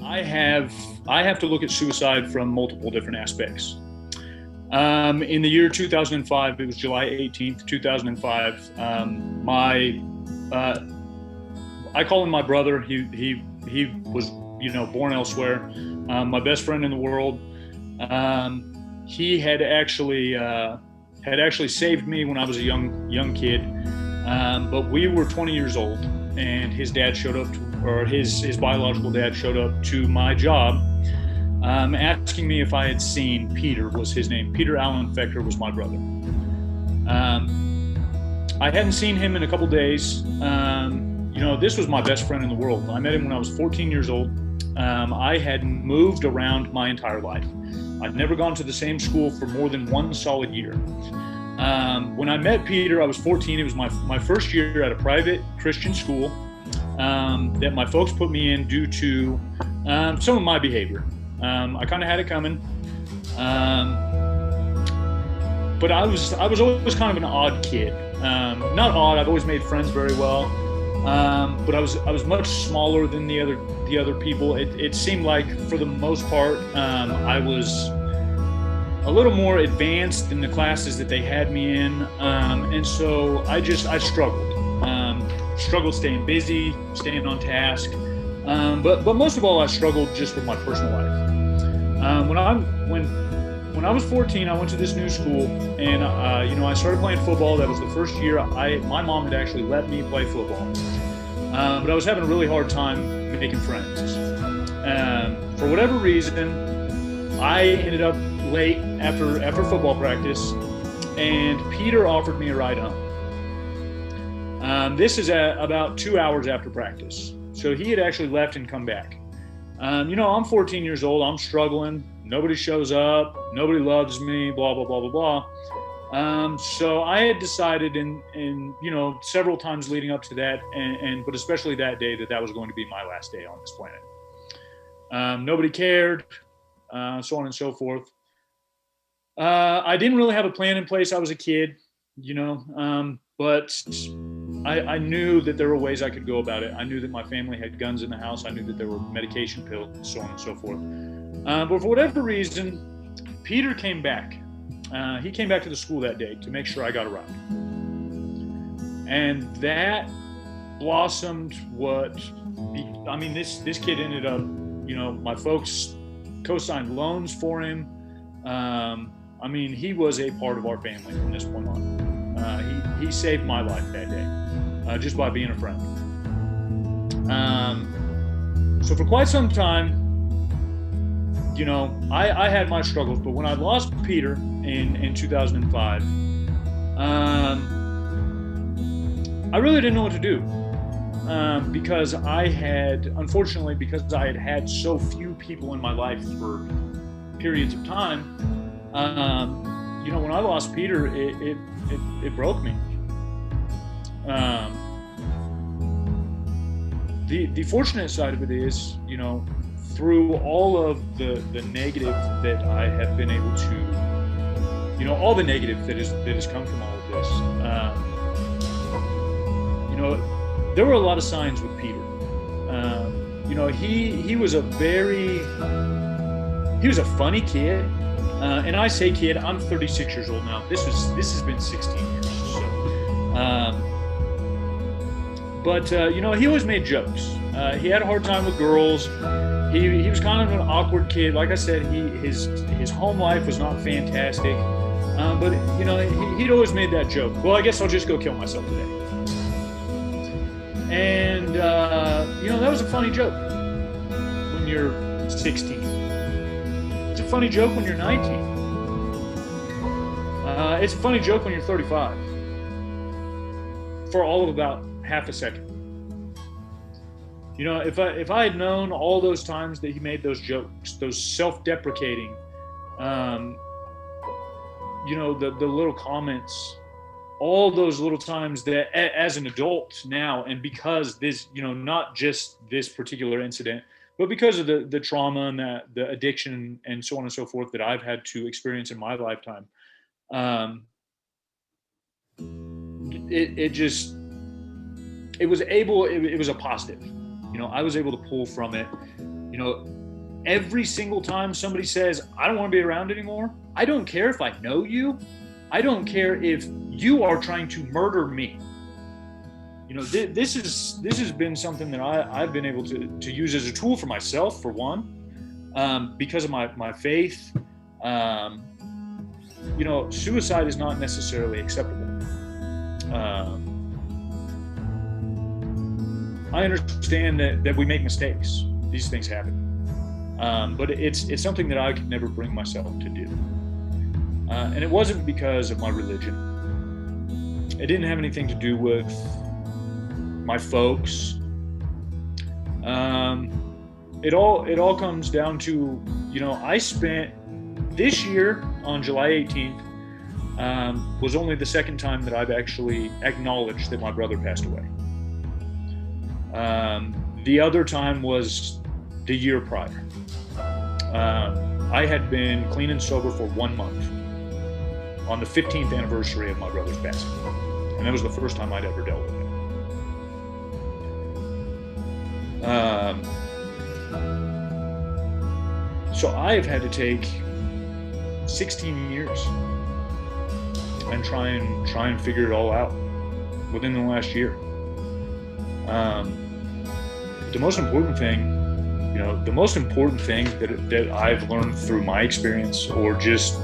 I have to look at suicide from multiple different aspects. In the year 2005, it was July 18th, 2005. I call him my brother. He was, born elsewhere. My best friend in the world. He had actually saved me when I was a young kid. But we were 20 years old, and his dad showed up, his biological dad showed up to my job, asking me if I had seen Peter, was his name. Peter Allen Fechter was my brother. I hadn't seen him in a couple days. This was my best friend in the world. I met him when I was 14 years old. I had moved around my entire life. I'd never gone to the same school for more than one solid year. When I met Peter, I was 14. It was my first year at a private Christian school that my folks put me in due to some of my behavior. I kind of had it coming. But I was always kind of an odd kid. Not odd, I've always made friends very well. But I was much smaller than the other people. It seemed like, for the most part, I was a little more advanced in the classes that they had me in, and so I struggled staying busy, staying on task, but most of all, I struggled just with my personal life. When I was 14, I went to this new school, and I started playing football. That was the first year my mom had actually let me play football, but I was having a really hard time making friends. For whatever reason, I ended up late after football practice, and Peter offered me a ride home. This is at about 2 hours after practice, so he had actually left and come back. I'm 14 years old. I'm struggling. Nobody shows up. Nobody loves me. Blah blah blah blah blah. So I had decided, in several times leading up to that, but especially that day, that was going to be my last day on this planet. Nobody cared, so on and so forth. I didn't really have a plan in place. I was a kid, but I knew that there were ways I could go about it. I knew that my family had guns in the house. I knew that there were medication pills, so on and so forth. But for whatever reason, Peter came back. He came back to the school that day to make sure I got a ride. And that blossomed this kid ended up, my folks co-signed loans for him. He was a part of our family from this point on. He saved my life that day, just by being a friend. So for quite some time, I had my struggles, but when I lost Peter in 2005, I really didn't know what to do, because I had had so few people in my life for periods of time. When I lost Peter, it broke me. The fortunate side of it is, through all of the negative that I have been able to, all the negative that has come from all of this, there were a lot of signs with Peter. He was a funny kid. And I say kid, I'm 36 years old now. This has been 16 years. So, he always made jokes. He had a hard time with girls. He was kind of an awkward kid. Like I said, his home life was not fantastic. But he'd always made that joke. Well, I guess I'll just go kill myself today. And that was a funny joke when you're 16. It's a funny joke when you're 19. It's a funny joke when you're 35. For all of about half a second. If I had known all those times that he made those jokes, those self-deprecating, the little comments, all those little times that as an adult now, and because this, not just this particular incident, but because of the trauma and the addiction and so on and so forth that I've had to experience in my lifetime, it was a positive. I was able to pull from it You know, every single time somebody says, I don't want to be around anymore, I don't care if I know you. I don't care if you are trying to murder me. You know, this has been something that I've been able to use as a tool for myself, for one, because of my faith. You know, suicide is not necessarily acceptable. I understand that we make mistakes. These things happen. But it's something that I could never bring myself to do. And it wasn't because of my religion. It didn't have anything to do with my folks. It all comes down to, you know, I spent this year on July 18th was only the second time that I've actually acknowledged that my brother passed away. The other time was the year prior. I had been clean and sober for 1 month on the 15th anniversary of my brother's passing. And that was the first time I'd ever dealt with it. So I've had to take 16 years and try and figure it all out within the last year. The most important thing, you know, the most important thing that I've learned through my experience, or just,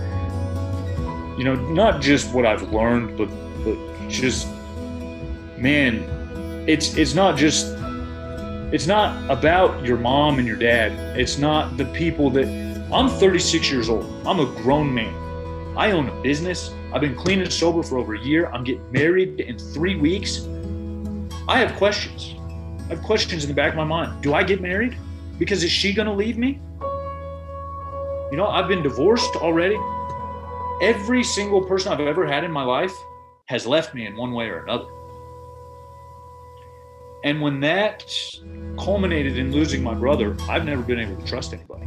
you know, not just what I've learned, but just, man, it's not about your mom and your dad. It's not the people that, I'm 36 years old. I'm a grown man. I own a business. I've been clean and sober for over a year. I'm getting married in 3 weeks. I have questions. I have questions in the back of my mind. Do I get married? Because is she gonna leave me? You know, I've been divorced already. Every single person I've ever had in my life has left me in one way or another. And when that culminated in losing my brother, I've never been able to trust anybody.